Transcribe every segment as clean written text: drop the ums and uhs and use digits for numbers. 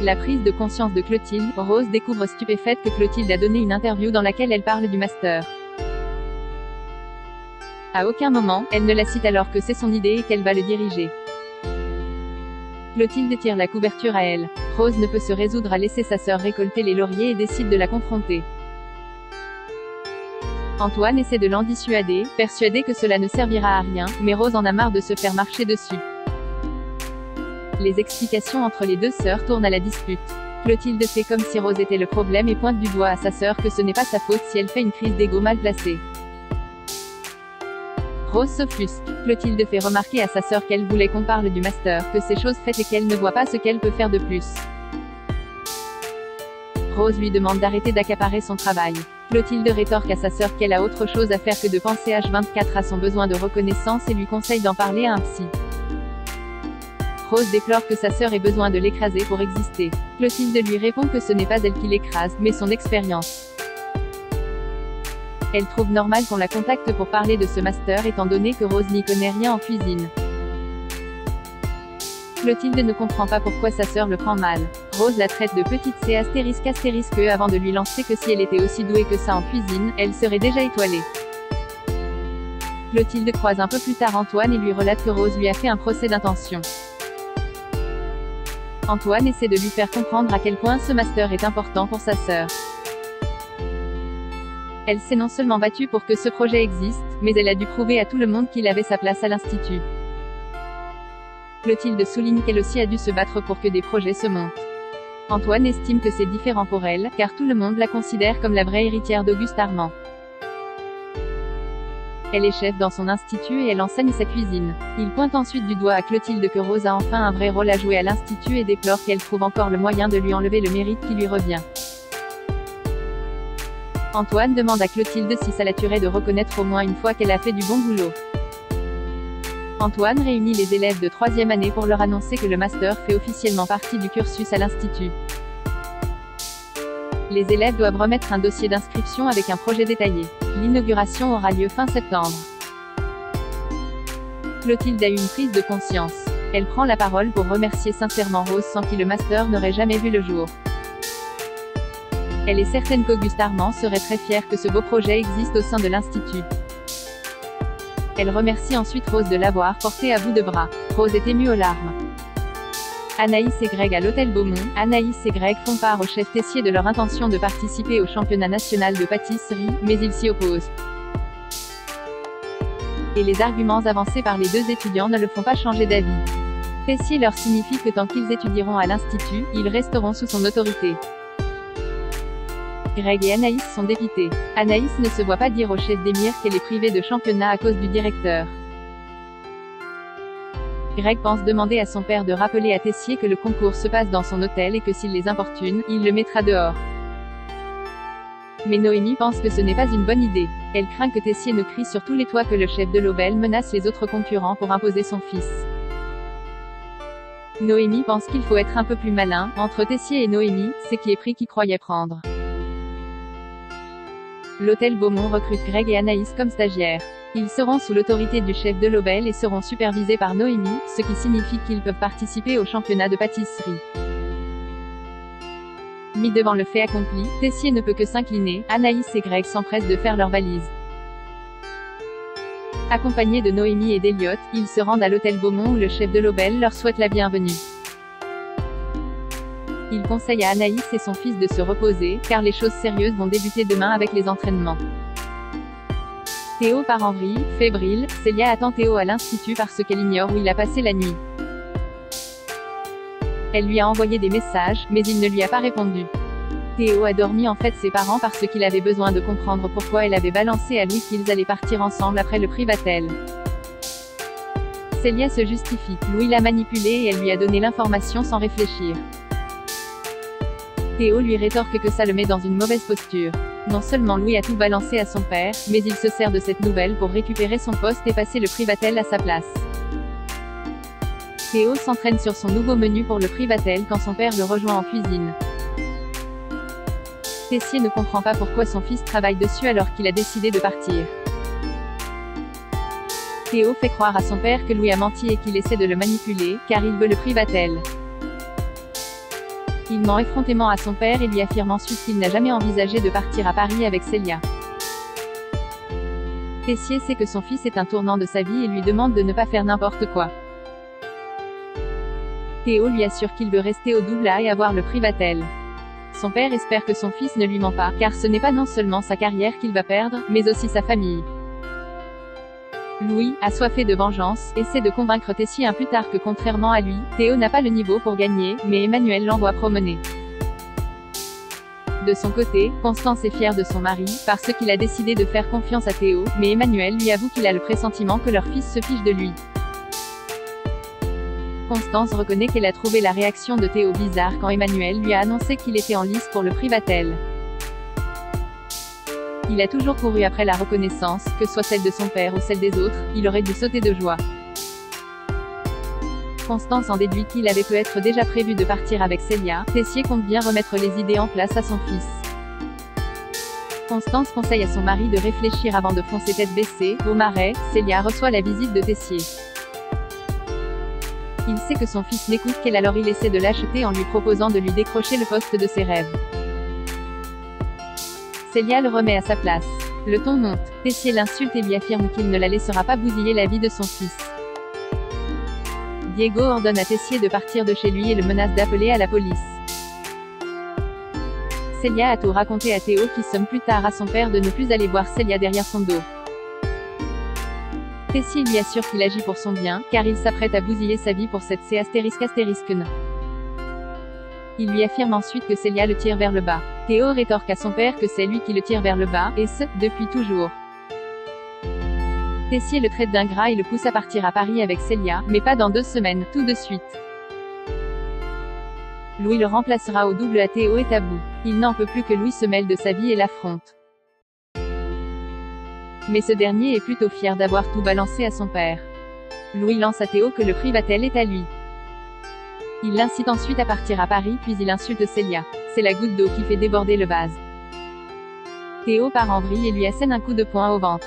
La prise de conscience de Clotilde, Rose découvre stupéfaite que Clotilde a donné une interview dans laquelle elle parle du master. À aucun moment, elle ne la cite alors que c'est son idée et qu'elle va le diriger. Clotilde tire la couverture à elle. Rose ne peut se résoudre à laisser sa sœur récolter les lauriers et décide de la confronter. Antoine essaie de l'en dissuader, persuadé que cela ne servira à rien, mais Rose en a marre de se faire marcher dessus. Les explications entre les deux sœurs tournent à la dispute. Clotilde fait comme si Rose était le problème et pointe du doigt à sa sœur que ce n'est pas sa faute si elle fait une crise d'ego mal placée. Rose s'offusque. Clotilde fait remarquer à sa sœur qu'elle voulait qu'on parle du master, que c'est chose faite et qu'elle ne voit pas ce qu'elle peut faire de plus. Rose lui demande d'arrêter d'accaparer son travail. Clotilde rétorque à sa sœur qu'elle a autre chose à faire que de penser H24 à son besoin de reconnaissance et lui conseille d'en parler à un psy. Rose déplore que sa sœur ait besoin de l'écraser pour exister. Clotilde lui répond que ce n'est pas elle qui l'écrase, mais son expérience. Elle trouve normal qu'on la contacte pour parler de ce master étant donné que Rose n'y connaît rien en cuisine. Clotilde ne comprend pas pourquoi sa sœur le prend mal. Rose la traite de petite C*** avant de lui lancer que si elle était aussi douée que ça en cuisine, elle serait déjà étoilée. Clotilde croise un peu plus tard Antoine et lui relate que Rose lui a fait un procès d'intention. Antoine essaie de lui faire comprendre à quel point ce master est important pour sa sœur. Elle s'est non seulement battue pour que ce projet existe, mais elle a dû prouver à tout le monde qu'il avait sa place à l'institut. Clotilde souligne qu'elle aussi a dû se battre pour que des projets se montent. Antoine estime que c'est différent pour elle, car tout le monde la considère comme la vraie héritière d'Auguste Armand. Elle est chef dans son institut et elle enseigne sa cuisine. Il pointe ensuite du doigt à Clotilde que Rose a enfin un vrai rôle à jouer à l'institut et déplore qu'elle trouve encore le moyen de lui enlever le mérite qui lui revient. Antoine demande à Clotilde si ça la tuerait de reconnaître au moins une fois qu'elle a fait du bon boulot. Antoine réunit les élèves de 3e année pour leur annoncer que le master fait officiellement partie du cursus à l'institut. Les élèves doivent remettre un dossier d'inscription avec un projet détaillé. L'inauguration aura lieu fin septembre. Clotilde a eu une prise de conscience. Elle prend la parole pour remercier sincèrement Rose sans qui le master n'aurait jamais vu le jour. Elle est certaine qu'Auguste Armand serait très fier que ce beau projet existe au sein de l'institut. Elle remercie ensuite Rose de l'avoir porté à bout de bras. Rose est émue aux larmes. Anaïs et Greg à l'hôtel Beaumont. Anaïs et Greg font part au chef Tessier de leur intention de participer au championnat national de pâtisserie, mais ils s'y opposent. Et les arguments avancés par les deux étudiants ne le font pas changer d'avis. Tessier leur signifie que tant qu'ils étudieront à l'institut, ils resteront sous son autorité. Greg et Anaïs sont dépités. Anaïs ne se voit pas dire au chef d'émir qu'elle est privée de championnat à cause du directeur. Greg pense demander à son père de rappeler à Tessier que le concours se passe dans son hôtel et que s'il les importune, il le mettra dehors. Mais Noémie pense que ce n'est pas une bonne idée. Elle craint que Tessier ne crie sur tous les toits que le chef de l'Aubel menace les autres concurrents pour imposer son fils. Noémie pense qu'il faut être un peu plus malin. Entre Tessier et Noémie, c'est qui est pris qui croyait prendre. L'hôtel Beaumont recrute Greg et Anaïs comme stagiaires. Ils seront sous l'autorité du chef de l'Aubel et seront supervisés par Noémie, ce qui signifie qu'ils peuvent participer au championnat de pâtisserie. Mis devant le fait accompli, Tessier ne peut que s'incliner. Anaïs et Greg s'empressent de faire leurs valises. Accompagnés de Noémie et d'Eliott, ils se rendent à l'hôtel Beaumont où le chef de l'Aubel leur souhaite la bienvenue. Il conseille à Anaïs et son fils de se reposer, car les choses sérieuses vont débuter demain avec les entraînements. Théo part en vrille, fébrile. Célia attend Théo à l'institut parce qu'elle ignore où il a passé la nuit. Elle lui a envoyé des messages, mais il ne lui a pas répondu. Théo a dormi en fait ses parents parce qu'il avait besoin de comprendre pourquoi elle avait balancé à Louis qu'ils allaient partir ensemble après le Privatel. Célia se justifie. Louis l'a manipulée et elle lui a donné l'information sans réfléchir. Théo lui rétorque que ça le met dans une mauvaise posture. Non seulement Louis a tout balancé à son père, mais il se sert de cette nouvelle pour récupérer son poste et passer le Privatel à sa place. Théo s'entraîne sur son nouveau menu pour le Privatel quand son père le rejoint en cuisine. Tessier ne comprend pas pourquoi son fils travaille dessus alors qu'il a décidé de partir. Théo fait croire à son père que Louis a menti et qu'il essaie de le manipuler, car il veut le Privatel. Il ment effrontément à son père et lui affirme ensuite qu'il n'a jamais envisagé de partir à Paris avec Célia. Tessier sait que son fils est un tournant de sa vie et lui demande de ne pas faire n'importe quoi. Théo lui assure qu'il veut rester au double A et avoir le Privatel. Son père espère que son fils ne lui ment pas, car ce n'est pas non seulement sa carrière qu'il va perdre, mais aussi sa famille. Louis, assoiffé de vengeance, essaie de convaincre Tessier un plus tard que contrairement à lui, Théo n'a pas le niveau pour gagner, mais Emmanuel l'envoie promener. De son côté, Constance est fière de son mari, parce qu'il a décidé de faire confiance à Théo, mais Emmanuel lui avoue qu'il a le pressentiment que leur fils se fiche de lui. Constance reconnaît qu'elle a trouvé la réaction de Théo bizarre quand Emmanuel lui a annoncé qu'il était en lice pour le Privatel. Il a toujours couru après la reconnaissance, que soit celle de son père ou celle des autres, il aurait dû sauter de joie. Constance en déduit qu'il avait peut-être déjà prévu de partir avec Célia. Tessier compte bien remettre les idées en place à son fils. Constance conseille à son mari de réfléchir avant de foncer tête baissée. Au Marais, Célia reçoit la visite de Tessier. Il sait que son fils n'écoute qu'elle, alors il essaie de l'acheter en lui proposant de lui décrocher le poste de ses rêves. Célia le remet à sa place. Le ton monte. Tessier l'insulte et lui affirme qu'il ne la laissera pas bousiller la vie de son fils. Diego ordonne à Tessier de partir de chez lui et le menace d'appeler à la police. Célia a tout raconté à Théo qui somme plus tard à son père de ne plus aller voir Célia derrière son dos. Tessier lui assure qu'il agit pour son bien, car il s'apprête à bousiller sa vie pour cette C*****. Il lui affirme ensuite que Célia le tire vers le bas. Théo rétorque à son père que c'est lui qui le tire vers le bas, et ce, depuis toujours. Tessier le traite d'ingrat et le pousse à partir à Paris avec Célia, mais pas dans 2 semaines, tout de suite. Louis le remplacera au double A. Théo est à bout. Il n'en peut plus que Louis se mêle de sa vie et l'affronte. Mais ce dernier est plutôt fier d'avoir tout balancé à son père. Louis lance à Théo que le Privatel est à lui. Il l'incite ensuite à partir à Paris puis il insulte Célia. C'est la goutte d'eau qui fait déborder le vase. Théo part en vrille et lui assène un coup de poing au ventre.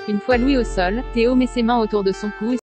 Une fois Louis au sol, Théo met ses mains autour de son cou et